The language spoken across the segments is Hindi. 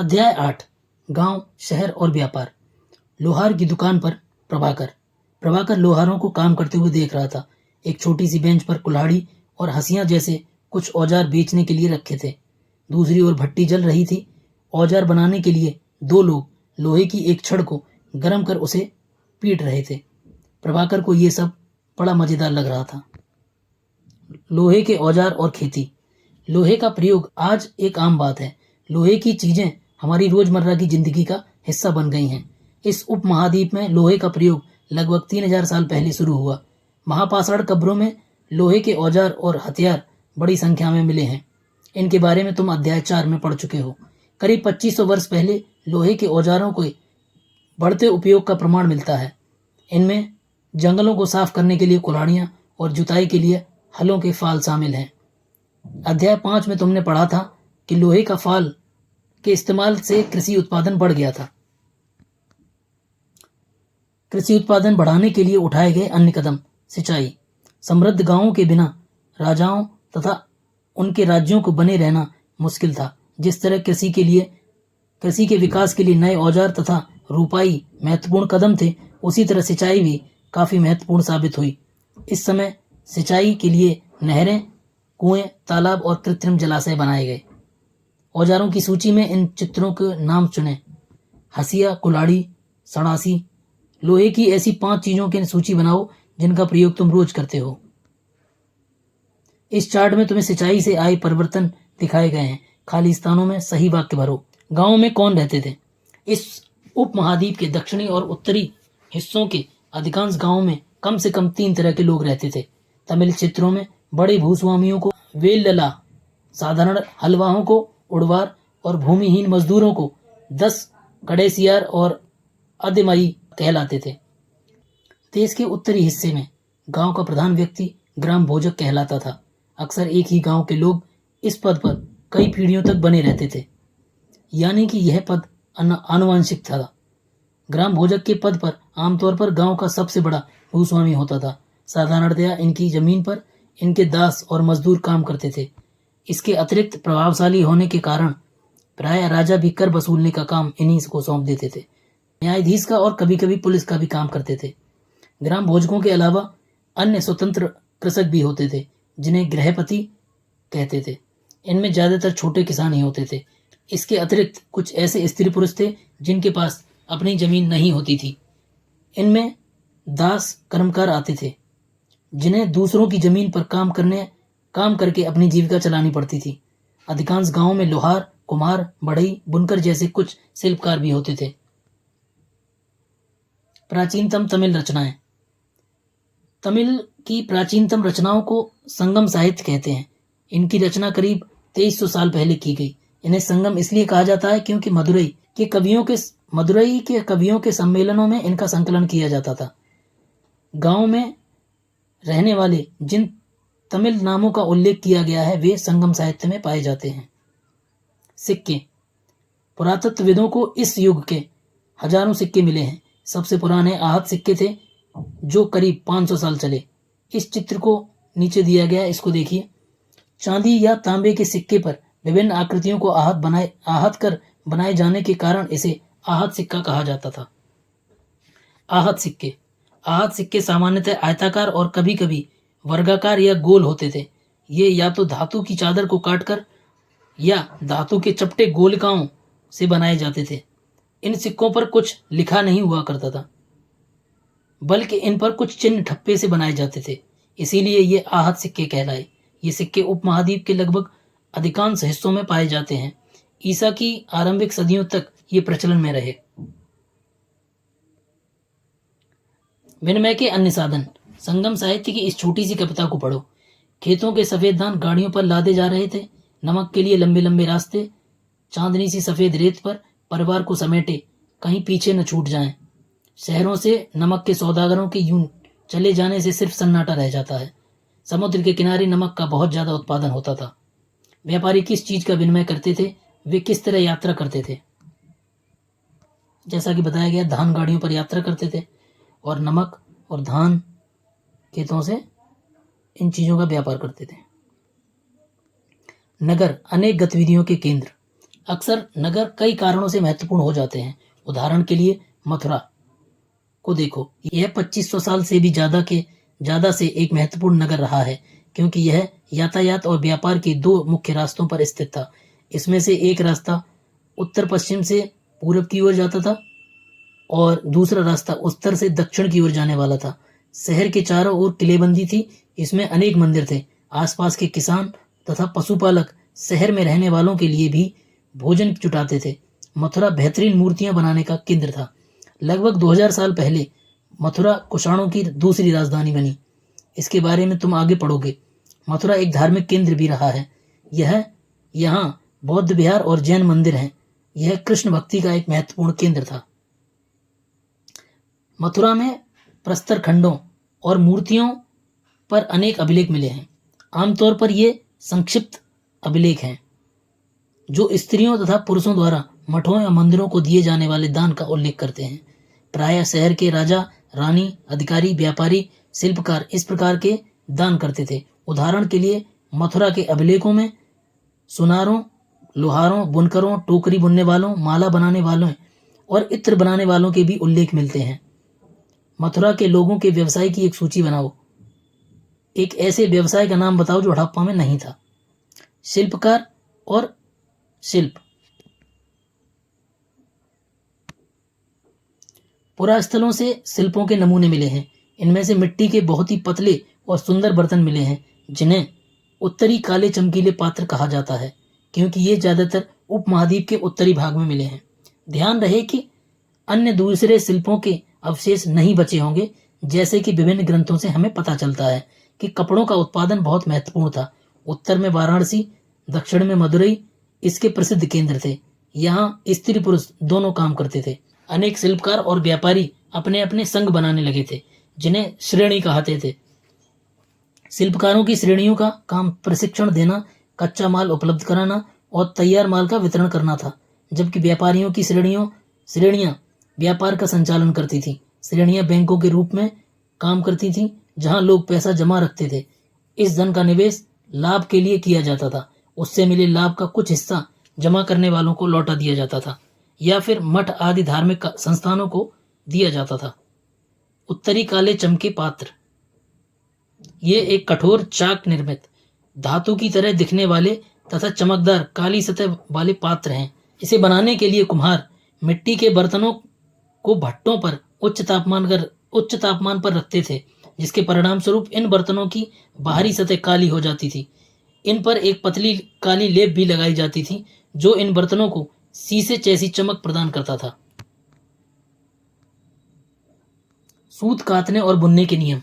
अध्याय 8 गांव, शहर और व्यापार। लोहार की दुकान पर प्रभाकर लोहारों को काम करते हुए देख रहा था। एक छोटी सी बेंच पर कुल्हाड़ी और हंसिया जैसे कुछ औजार बेचने के लिए रखे थे। दूसरी ओर भट्टी जल रही थी। औजार बनाने के लिए दो लोग लोहे की एक छड़ को गर्म कर उसे पीट रहे थे। प्रभाकर को ये सब बड़ा मजेदार लग रहा था। लोहे के औजार और खेती। लोहे का प्रयोग आज एक आम बात है। लोहे की चीजें हमारी रोजमर्रा की जिंदगी का हिस्सा बन गई हैं। इस उपमहाद्वीप में लोहे का प्रयोग लगभग 3000 साल पहले शुरू हुआ। महापाषाण कब्रों में लोहे के औजार और हथियार बड़ी संख्या में मिले हैं। इनके बारे में तुम अध्याय 4 में पढ़ चुके हो। करीब 2500 वर्ष पहले लोहे के औजारों के बढ़ते उपयोग का प्रमाण मिलता है। इनमें जंगलों को साफ करने के लिए कुल्हाड़ियां और जुताई के लिए हलों के फाल शामिल हैं। अध्याय 5 में तुमने पढ़ा था कि लोहे का फाल के इस्तेमाल से कृषि उत्पादन बढ़ गया था। कृषि उत्पादन बढ़ाने के लिए उठाए गए अन्य कदम। सिंचाई। समृद्ध गांवों के बिना राजाओं तथा उनके राज्यों को बने रहना मुश्किल था। जिस तरह कृषि के विकास के लिए नए औजार तथा रुपाई महत्वपूर्ण कदम थे, उसी तरह सिंचाई भी काफी महत्वपूर्ण साबित हुई। इस समय सिंचाई के लिए नहरें, कुएं, तालाब और कृत्रिम जलाशय बनाए गए। औजारों की सूची में इन चित्रों के नाम चुनें। हंसिया, कुल्हाड़ी, सड़ासी। लोहे की ऐसी 5 चीजों की सूची बनाओ जिनका प्रयोग तुम रोज करते हो। इस चार्ट में तुम्हें सिंचाई से आए परिवर्तन दिखाए गए हैं। खाली स्थानों में सही वाक्य भरो। गांव में कौन रहते थे? इस उपमहाद्वीप के दक्षिणी और उत्तरी हिस्सों के अधिकांश गांवों में कम से कम 3 तरह के लोग रहते थे। तमिल क्षेत्रों में बड़े भूस्वामियों को वेल्लला, साधारण हलवाहों को उड़वार और भूमिहीन मजदूरों को 10 कड़ेसियार और अदमई कहलाते थे। देश के उत्तरी हिस्से में गांव का प्रधान व्यक्ति ग्राम भोजक कहलाता था। अक्सर एक ही गांव के लोग इस पद पर कई पीढ़ियों तक बने रहते थे, यानी कि यह पद आनुवंशिक था। ग्राम भोजक के पद पर आमतौर पर गांव का सबसे बड़ा भूस्वामी होता था। साधारणतया इनकी जमीन पर इनके दास और मजदूर काम करते थे। इसके अतिरिक्त प्रभावशाली होने के कारण प्राय राजा भी कर वसूलने का काम इन्हीं को सौंप देते थे। न्यायाधीश का और कभी कभी पुलिस का भी काम करते थे। ग्राम भोजकों के अलावा अन्य स्वतंत्र कृषक भी होते थे, जिन्हें गृहपति कहते थे। इनमें ज्यादातर छोटे किसान ही होते थे। इसके अतिरिक्त कुछ ऐसे स्त्री पुरुष थे जिनके पास अपनी जमीन नहीं होती थी। इनमें दास कर्मकार आते थे, जिन्हें दूसरों की जमीन पर काम करके अपनी जीविका चलानी पड़ती थी। अधिकांश गांवों में लोहार, कुम्हार, बढ़ई, बुनकर जैसे कुछ शिल्पकार भी होते थे। प्राचीनतम तमिल रचनाएं। तमिल की प्राचीनतम रचनाओं को संगम साहित्य कहते हैं। इनकी रचना करीब 2300 साल पहले की गई। इन्हें संगम इसलिए कहा जाता है क्योंकि मदुरई के कवियों के सम्मेलनों में इनका संकलन किया जाता था। गांव में रहने वाले जिन तमिल नामों का उल्लेख किया गया है वे संगम साहित्य में पाए जाते हैं। सिक्के। पुरातत्वविदों को इस युग के हजारों सिक्के मिले हैं। सबसे पुराने आहत सिक्के थे जो करीब 500 साल चले। इस चित्र को नीचे दिया गया है, इसको देखिए। चांदी या तांबे के सिक्के पर विभिन्न आकृतियों को आहत कर बनाए जाने के कारण इसे आहत सिक्का कहा जाता था। आहत सिक्के सामान्यतः आयताकार और कभी कभी वर्गाकार या गोल होते थे। ये या तो धातु की चादर को काटकर या धातु के चपटे गोलिकाओं से बनाए जाते थे। इन सिक्कों पर कुछ लिखा नहीं हुआ करता था, बल्कि इन पर कुछ चिन्ह ठप्पे से बनाए जाते थे, इसीलिए ये आहत सिक्के कहलाए। ये सिक्के उपमहाद्वीप के लगभग अधिकांश हिस्सों में पाए जाते हैं। ईसा की आरंभिक सदियों तक ये प्रचलन में रहे। विनिमय के अन्य साधन। संगम साहित्य की इस छोटी सी कविता को पढ़ो। खेतों के सफेद धान गाड़ियों पर लादे जा रहे थे। नमक के लिए लंबे लंबे रास्ते। चांदनी सी सफेद रेत पर परिवार को समेटे, कहीं पीछे न छूट जाएं। शहरों से नमक के सौदागरों के यूं चले जाने से सिर्फ सन्नाटा रह जाता है। समुद्र के किनारे नमक का बहुत ज्यादा उत्पादन होता था। व्यापारी किस चीज का विनिमय करते थे, वे किस तरह यात्रा करते थे? जैसा कि बताया गया, धान गाड़ियों पर यात्रा करते थे और नमक और धान खेतों से इन चीजों का व्यापार करते थे। नगर, अनेक गतिविधियों के केंद्र। अक्सर नगर कई कारणों से महत्वपूर्ण हो जाते हैं। उदाहरण के लिए मथुरा को देखो, यह 2500 साल से भी ज्यादा से एक महत्वपूर्ण नगर रहा है, क्योंकि यह यातायात और व्यापार के दो मुख्य रास्तों पर स्थित था। इसमें से एक रास्ता उत्तर पश्चिम से पूरब की ओर जाता था और दूसरा रास्ता उत्तर से दक्षिण की ओर जाने वाला था। शहर के चारों ओर किलेबंदी थी। इसमें अनेक मंदिर थे। आसपास के किसान तथा पशुपालक शहर में रहने वालों के लिए भी भोजन जुटाते थे। मथुरा बेहतरीन मूर्तियां बनाने का केंद्र था। लगभग 2000 साल पहले मथुरा कुषाणों की दूसरी राजधानी बनी। इसके बारे में तुम आगे पढ़ोगे। मथुरा एक धार्मिक केंद्र भी रहा है। यहाँ बौद्ध विहार और जैन मंदिर हैं। यह कृष्ण भक्ति का एक महत्वपूर्ण केंद्र था। मथुरा में प्रस्तर खंडों और मूर्तियों पर अनेक अभिलेख मिले हैं। आमतौर पर ये संक्षिप्त अभिलेख हैं जो स्त्रियों तथा पुरुषों द्वारा मठों या मंदिरों को दिए जाने वाले दान का उल्लेख करते हैं। प्रायः शहर के राजा, रानी, अधिकारी, व्यापारी, शिल्पकार इस प्रकार के दान करते थे। उदाहरण के लिए मथुरा के अभिलेखों में सुनारों, लोहारों, बुनकरों, टोकरी बुनने वालों, माला बनाने वालों और इत्र बनाने वालों के भी उल्लेख मिलते हैं। मथुरा के लोगों के व्यवसाय की एक सूची बनाओ। एक ऐसे व्यवसाय का नाम बताओ जो हड़प्पा में नहीं था। शिल्पकार और शिल्प। पुरास्थलों से शिल्पों के नमूने मिले हैं। इनमें से मिट्टी के बहुत ही पतले और सुंदर बर्तन मिले हैं, जिन्हें उत्तरी काले चमकीले पात्र कहा जाता है, क्योंकि ये ज्यादातर उपमहाद्वीप के उत्तरी भाग में मिले हैं। ध्यान रहे कि अन्य दूसरे शिल्पों के अवशेष नहीं बचे होंगे। जैसे कि विभिन्न ग्रंथों से हमें पता चलता है कि कपड़ों का उत्पादन बहुत महत्वपूर्ण था। उत्तर में वाराणसी, दक्षिण में मदुरई इसके प्रसिद्ध केंद्र थे। यहाँ स्त्री पुरुष दोनों काम करते थे। अनेक शिल्पकार और व्यापारी अपने अपने संघ बनाने लगे थे, जिन्हें श्रेणी कहते थे। शिल्पकारों की श्रेणियों का काम प्रशिक्षण देना, कच्चा माल उपलब्ध कराना और तैयार माल का वितरण करना था, जबकि व्यापारियों की श्रेणियां व्यापार का संचालन करती थी। श्रेणियां बैंकों के रूप में काम करती थीं, जहां लोग पैसा जमा रखते थे। इस धन का निवेश लाभ के लिए किया जाता था। उससे मिले लाभ का कुछ हिस्सा जमा करने वालों को लौटा दिया जाता था या फिर मठ आदि धार्मिक संस्थानों को दिया जाता था। उत्तरी काले चमके पात्र। ये एक कठोर चाक निर्मित धातु की तरह दिखने वाले तथा चमकदार काली सतह वाले पात्र हैं। इसे बनाने के लिए कुम्हार मिट्टी के बर्तनों को भट्टों पर उच्च तापमान पर रखते थे, जिसके परिणाम स्वरूप इन बर्तनों की बाहरी सतह काली हो जाती थी। इन पर एक पतली काली लेप भी लगाई जाती थी, जो इन बर्तनों को शीशे जैसी चमक प्रदान करता था। सूत कातने और बुनने के नियम।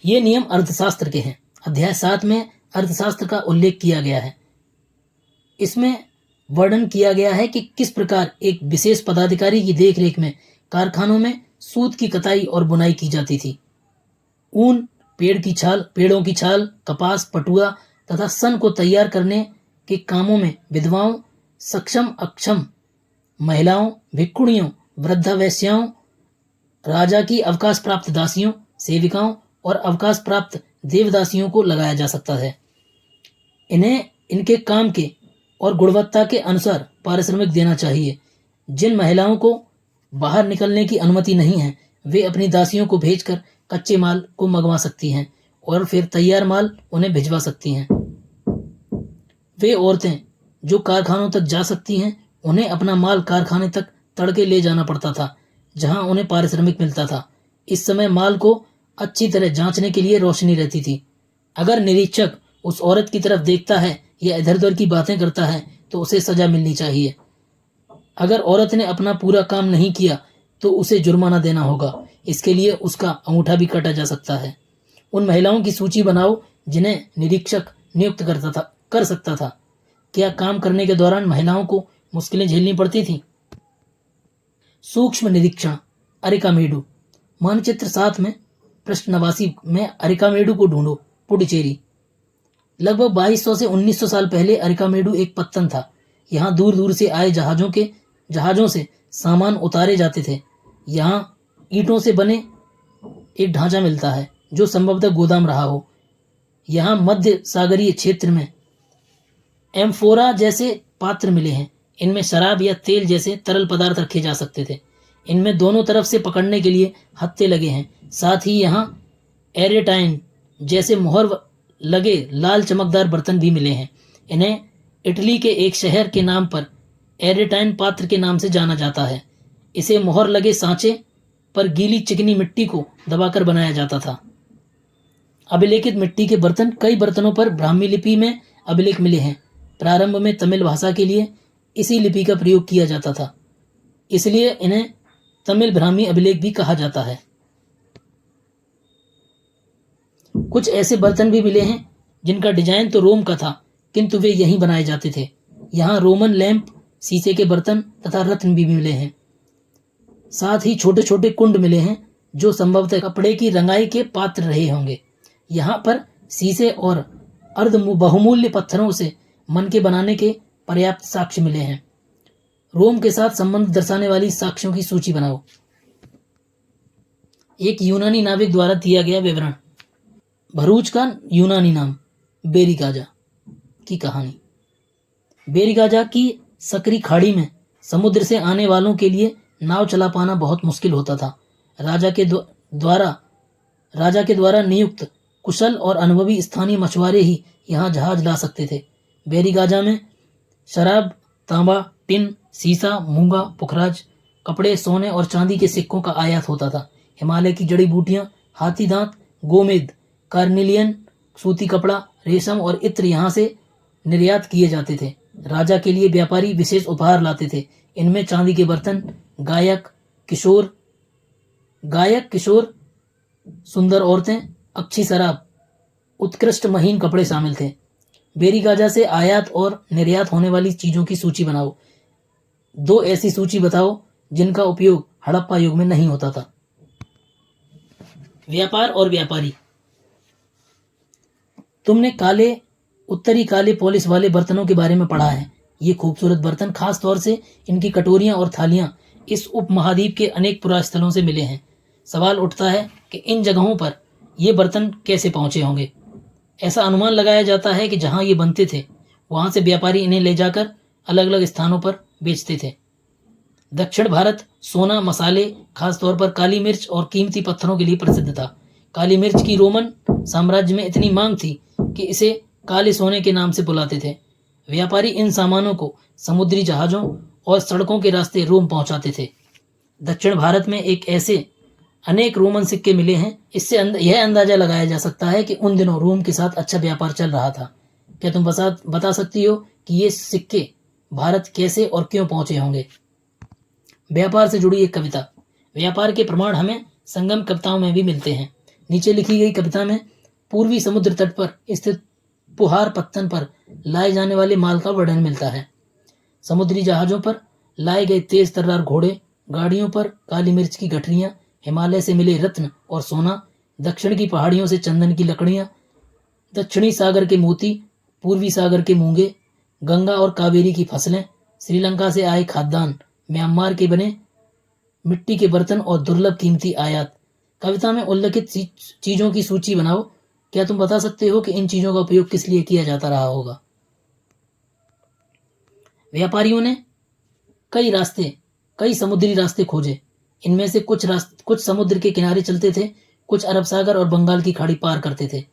ये नियम अर्थशास्त्र के हैं। अध्याय 7 में अर्थशास्त्र का उल्लेख किया गया है। इसमें वर्णन किया गया है कि किस प्रकार एक विशेष पदाधिकारी की देखरेख में कारखानों में सूत की कताई और बुनाई की जाती थी। ऊन, पेड़ों की छाल, कपास, पटुआ तथा सन को तैयार करने के कामों में विधवाओं, सक्षम अक्षम महिलाओं, भिक्षुणियों, वृद्धा वेश्याओं, राजा की अवकाश प्राप्त दासियों, सेविकाओं और अवकाश प्राप्त देवदासियों को लगाया जा सकता है। इन्हें इनके काम के और गुणवत्ता के अनुसार पारिश्रमिक देना चाहिए। जिन महिलाओं को बाहर निकलने की अनुमति नहीं है, वे अपनी दासियों को भेजकर कच्चे माल को मंगवा सकती हैं और फिर तैयार माल उन्हें भिजवा सकती हैं। वे औरतें जो कारखानों तक जा सकती हैं, उन्हें अपना माल कारखाने तक तड़के ले जाना पड़ता था, जहां उन्हें पारिश्रमिक मिलता था। इस समय माल को अच्छी तरह जांचने के लिए रोशनी रहती थी। अगर निरीक्षक उस औरत की तरफ देखता है या इधर उधर की बातें करता है तो उसे सजा मिलनी चाहिए। अगर औरत ने अपना पूरा काम नहीं किया तो उसे जुर्माना देना होगा। इसके लिए उसका अंगूठा भी काटा जा सकता है। उन महिलाओं की सूची बनाओ जिन्हें निरीक्षक नियुक्त कर सकता था। क्या काम करने के दौरान महिलाओं को मुश्किलें झेलनी पड़ती थी? सूक्ष्म निरीक्षण। अरिकामेडु। मानचित्र 7 में पृष्ठ 89 में अरिकामेडु को ढूंढो। पुडुचेरी। लगभग 2200 से 1900 साल पहले अरिकामेडु एक पत्तन था। यहाँ दूर दूर से आए जहाजों से सामान उतारे जाते थे। यहाँ ईंटों से बने एक ढांचा मिलता है जो संभवतः गोदाम रहा हो। यहाँ मध्य सागरीय क्षेत्र में एम्फोरा जैसे पात्र मिले हैं। इनमें शराब या तेल जैसे तरल पदार्थ रखे जा सकते थे। इनमें दोनों तरफ से पकड़ने के लिए हत्थे लगे हैं। साथ ही यहाँ एरेटाइन जैसे मोहर लगे लाल चमकदार बर्तन भी मिले हैं। इन्हें इटली के एक शहर के नाम पर एरेटाइन पात्र के नाम से जाना जाता है। इसे मोहर लगे सांचे पर गीली चिकनी मिट्टी को दबाकर बनाया जाता था। अभिलेखित मिट्टी के बर्तन। कई बर्तनों पर ब्राह्मी लिपि में अभिलेख मिले हैं। प्रारंभ में तमिल भाषा के लिए इसी लिपि का प्रयोग किया जाता था, इसलिए इन्हें तमिल ब्राह्मी अभिलेख भी कहा जाता है। कुछ ऐसे बर्तन भी मिले हैं जिनका डिजाइन तो रोम का था, किंतु वे यहीं बनाए जाते थे। यहाँ रोमन लैंप, शीशे के बर्तन तथा रत्न भी मिले हैं। साथ ही छोटे छोटे कुंड मिले हैं जो संभवतः कपड़े की रंगाई के पात्र रहे होंगे। यहाँ पर शीशे और अर्ध बहुमूल्य पत्थरों से मन के बनाने के पर्याप्त साक्ष्य मिले हैं। रोम के साथ संबंध दर्शाने वाली साक्ष्यों की सूची बनाओ। एक यूनानी नाविक द्वारा दिया गया विवरण। भरूच का यूनानी नाम बेरिगाजा की कहानी। बेरिगाजा की सकरी खाड़ी में समुद्र से आने वालों के लिए नाव चला पाना बहुत मुश्किल होता था। राजा के द्वारा नियुक्त कुशल और अनुभवी स्थानीय मछुआरे ही यहाँ जहाज ला सकते थे। बेरिगाजा में शराब, तांबा, टिन, सीसा, मूंगा, पुखराज, कपड़े, सोने और चांदी के सिक्कों का आयात होता था। हिमालय की जड़ी बूटियां, हाथी दांत, गोमेद, कार्निलियन, सूती कपड़ा, रेशम और इत्र यहाँ से निर्यात किए जाते थे। राजा के लिए व्यापारी विशेष उपहार लाते थे। इनमें चांदी के बर्तन, गायक, किशोर, सुंदर औरतें, अच्छी शराब, उत्कृष्ट महीन कपड़े शामिल थे। बेरिगाजा से आयात और निर्यात होने वाली चीजों की सूची बनाओ। 2 ऐसी सूची बताओ जिनका उपयोग हड़प्पा युग में नहीं होता था। व्यापार और व्यापारी। तुमने उत्तरी काले पॉलिश वाले बर्तनों के बारे में पढ़ा है। ये खूबसूरत बर्तन, खास तौर से इनकी कटोरियां और थालियां, इस उपमहाद्वीप के अनेक पुरास्थलों से मिले हैं। सवाल उठता है कि इन जगहों पर ये बर्तन कैसे पहुंचे होंगे। ऐसा अनुमान लगाया जाता है कि जहां ये बनते थे वहां से व्यापारी इन्हें ले जाकर अलग अलग स्थानों पर बेचते थे। दक्षिण भारत सोना, मसाले, खासतौर पर काली मिर्च और कीमती पत्थरों के लिए प्रसिद्ध था। काली मिर्च की रोमन साम्राज्य में इतनी मांग थी कि इसे काले सोने के नाम से बुलाते थे। व्यापारी इन सामानों को समुद्री जहाजों और सड़कों के रास्ते रोम पहुंचाते थे। दक्षिण भारत में एक ऐसे अनेक रोमन सिक्के मिले हैं। इससे यह अंदाजा लगाया जा सकता है कि उन दिनों रोम के साथ अच्छा व्यापार चल रहा था। क्या तुम बता सकती हो कि ये सिक्के भारत कैसे और क्यों पहुंचे होंगे। व्यापार से जुड़ी एक कविता। व्यापार के प्रमाण हमें संगम कविताओं में भी मिलते हैं। नीचे लिखी गई कविता में पूर्वी समुद्र तट पर स्थित पुहार पत्तन पर लाए जाने वाले माल का वर्णन मिलता है। समुद्री जहाजों पर लाए गए तेज तर्रार घोड़े, गाड़ियों पर काली मिर्च की गठरियां, हिमालय से मिले रत्न और सोना, दक्षिण की पहाड़ियों से चंदन की लकड़ियां, दक्षिणी सागर के मोती, पूर्वी सागर के मूंगे, गंगा और कावेरी की फसलें, श्रीलंका से आए खाद्यान्न, म्यांमार के बने मिट्टी के बर्तन और दुर्लभ कीमती आयात। कविता में उल्लेखित चीजों की सूची बनाओ। क्या तुम बता सकते हो कि इन चीजों का उपयोग किस लिए किया जाता रहा होगा। व्यापारियों ने कई समुद्री रास्ते खोजे। इनमें से कुछ समुद्र के किनारे चलते थे, कुछ अरब सागर और बंगाल की खाड़ी पार करते थे।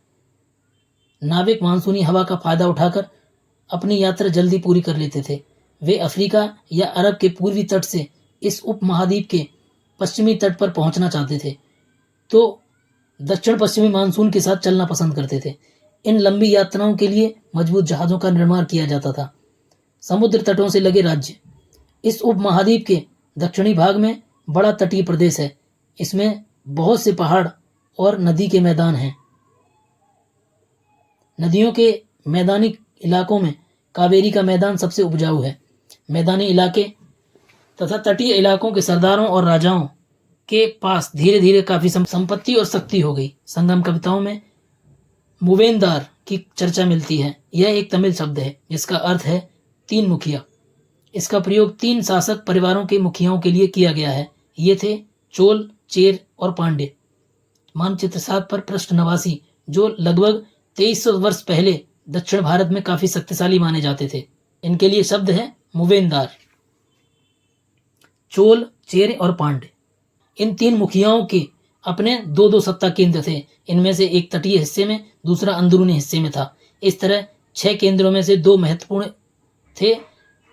नाविक मानसूनी हवा का फायदा उठाकर अपनी यात्रा जल्दी पूरी कर लेते थे। वे अफ्रीका या अरब के पूर्वी तट से इस उपमहाद्वीप के पश्चिमी तट पर पहुंचना चाहते थे तो दक्षिण पश्चिमी मानसून के साथ चलना पसंद करते थे। इन लंबी यात्राओं के लिए मजबूत जहाजों का निर्माण किया जाता था। समुद्र तटों से लगे राज्य। इस उपमहाद्वीप के दक्षिणी भाग में बड़ा तटीय प्रदेश है। इसमें बहुत से पहाड़ और नदी के मैदान हैं। नदियों के मैदानी इलाकों में कावेरी का मैदान सबसे उपजाऊ है। मैदानी इलाके तथा तटीय इलाकों के सरदारों और राजाओं के पास धीरे धीरे काफी संपत्ति और शक्ति हो गई। संगम कविताओं में मूवेंदार की चर्चा मिलती है। यह एक तमिल शब्द है जिसका अर्थ है 3 मुखिया। इसका प्रयोग 3 शासक परिवारों के मुखियाओं के लिए किया गया है। ये थे चोल, चेर और पांडे। मानचित्र 7 पर पृष्ठ 89, जो लगभग 2300 वर्ष पहले दक्षिण भारत में काफी शक्तिशाली माने जाते थे। इनके लिए शब्द है मुवेंदार। चोल, चेर और पांड्य, इन 3 मुखियाओं के अपने 2-2 सत्ता केंद्र थे। इनमें से एक तटीय हिस्से में, दूसरा अंदरूनी हिस्से में था। इस तरह 6 केंद्रों में से 2 महत्वपूर्ण थे।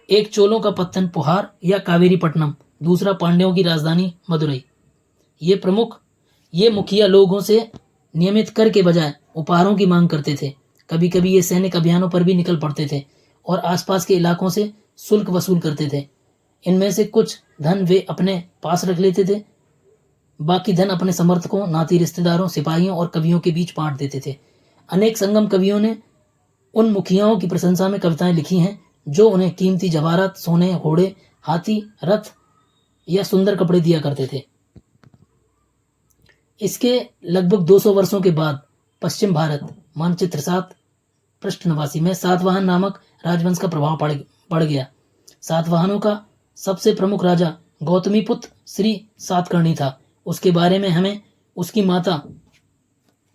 एक चोलों का पत्तन पुहार या कावेरीपट्टनम, दूसरा पांड्यों की राजधानी मदुरई। ये मुखिया लोगों से नियमित कर के बजाय उपहारों की मांग करते थे। कभी कभी ये सैनिक अभियानों पर भी निकल पड़ते थे और आसपास के इलाकों से शुल्क वसूल करते थे। इनमें से कुछ धन वे अपने पास रख लेते थे, बाकी धन अपने समर्थकों, नाती रिश्तेदारों, सिपाहियों और कवियों के बीच बांट देते थे। अनेक संगम कवियों ने उन मुखियाओं की प्रशंसा में कविताएं लिखी हैं जो उन्हें कीमती जवाहरात, सोने, घोड़े, हाथी, रथ या सुंदर कपड़े दिया करते थे। इसके लगभग 200 वर्षों के बाद पश्चिम भारत मानचित्र 7 पृष्ठ 89 में सातवाहन नामक राजवंश का प्रभाव पड़ गया। सातवाहनों का सबसे प्रमुख राजा गौतमीपुत्र श्री सातकर्णी था। उसके बारे में हमें उसकी माता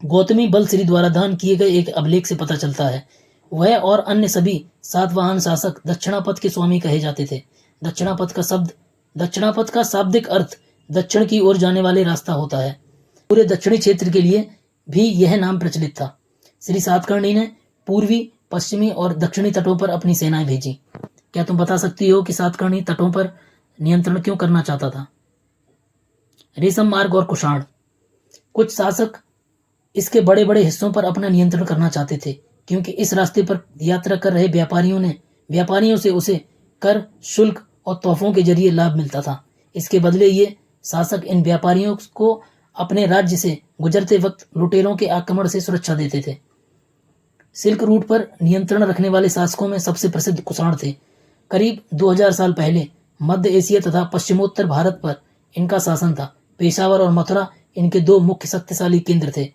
गौतमी बलश्री द्वारा दान किए गए एक अभिलेख से पता चलता है। वह और अन्य सभी सातवाहन शासक दक्षिणापथ के स्वामी कहे जाते थे। दक्षिणापथ का शाब्दिक अर्थ दक्षिण की ओर जाने वाले रास्ता होता है। पूरे दक्षिणी क्षेत्र के लिए भी यह नाम प्रचलित था। श्री सातकर्णी ने पूर्वी, पश्चिमी और दक्षिणी तटों पर अपनी सेनाएं भेजी। क्या तुम बता सकती हो कि सातकर्णी तटों पर नियंत्रण क्यों करना चाहता था? रेशम मार्ग और कुषाण, कुछ शासक इसके बड़े बड़े हिस्सों पर अपना नियंत्रण करना चाहते थे क्योंकि इस रास्ते पर यात्रा कर रहे व्यापारियों से उसे कर, शुल्क और तोहफों के जरिए लाभ मिलता था। इसके बदले ये शासक इन व्यापारियों को अपने राज्य से गुजरते वक्त लुटेरों के आक्रमण से सुरक्षा देते थे। सिल्क रूट पर नियंत्रण रखने वाले शासकों में सबसे प्रसिद्ध कुषाण थे। करीब 2000 साल पहले मध्य एशिया तथा पश्चिमोत्तर भारत पर इनका शासन था। पेशावर और मथुरा इनके 2 मुख्य शक्तिशाली केंद्र थे।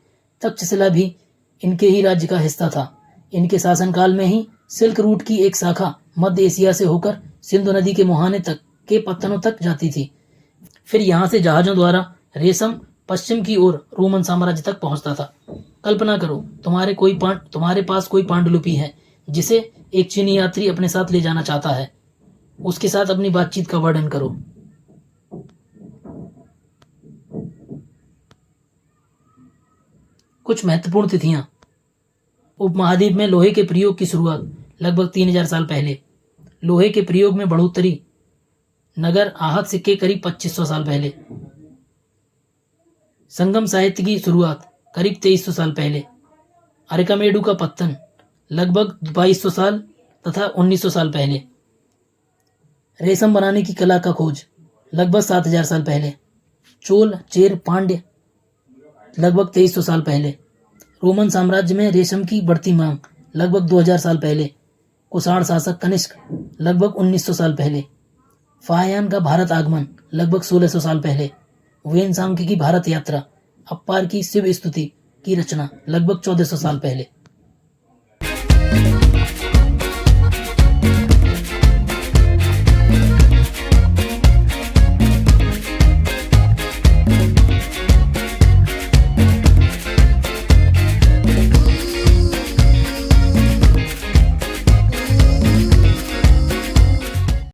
तक्षशिला भी इनके ही राज्य का हिस्सा था। इनके शासनकाल में ही सिल्क रूट की एक शाखा मध्य एशिया से होकर सिंधु नदी के मुहाने तक के पत्तनों तक जाती थी। फिर यहाँ से जहाजों द्वारा रेशम पश्चिम की ओर रोमन साम्राज्य तक पहुंचता था। कल्पना करो, तुम्हारे पास कोई पांडुलिपि है जिसे एक चीनी यात्री अपने साथ ले जाना चाहता है। उसके साथ अपनी बातचीत का वर्णन करो। कुछ महत्वपूर्ण तिथियां। उपमहाद्वीप में लोहे के प्रयोग की शुरुआत लगभग 3000 साल पहले। लोहे के प्रयोग में बढ़ोतरी नगर आहत सिक्के करीब 2500 साल पहले। संगम साहित्य की शुरुआत करीब 2300 साल पहले। अरिकामेडु का पत्तन लगभग 2200 साल तथा 1900 साल पहले। रेशम बनाने की कला का खोज लगभग 7000 साल पहले। चोल, चेर, पांड्य लगभग 2300 साल पहले। रोमन साम्राज्य में रेशम की बढ़ती मांग लगभग 2000 साल पहले। कुषाण शासक कनिष्क लगभग 1900 साल पहले। फाहयान का भारत आगमन लगभग 1600 साल पहले। वेन सांख्य की भारत यात्रा। अप्पार की शिव स्तुति की रचना लगभग 1400 साल पहले।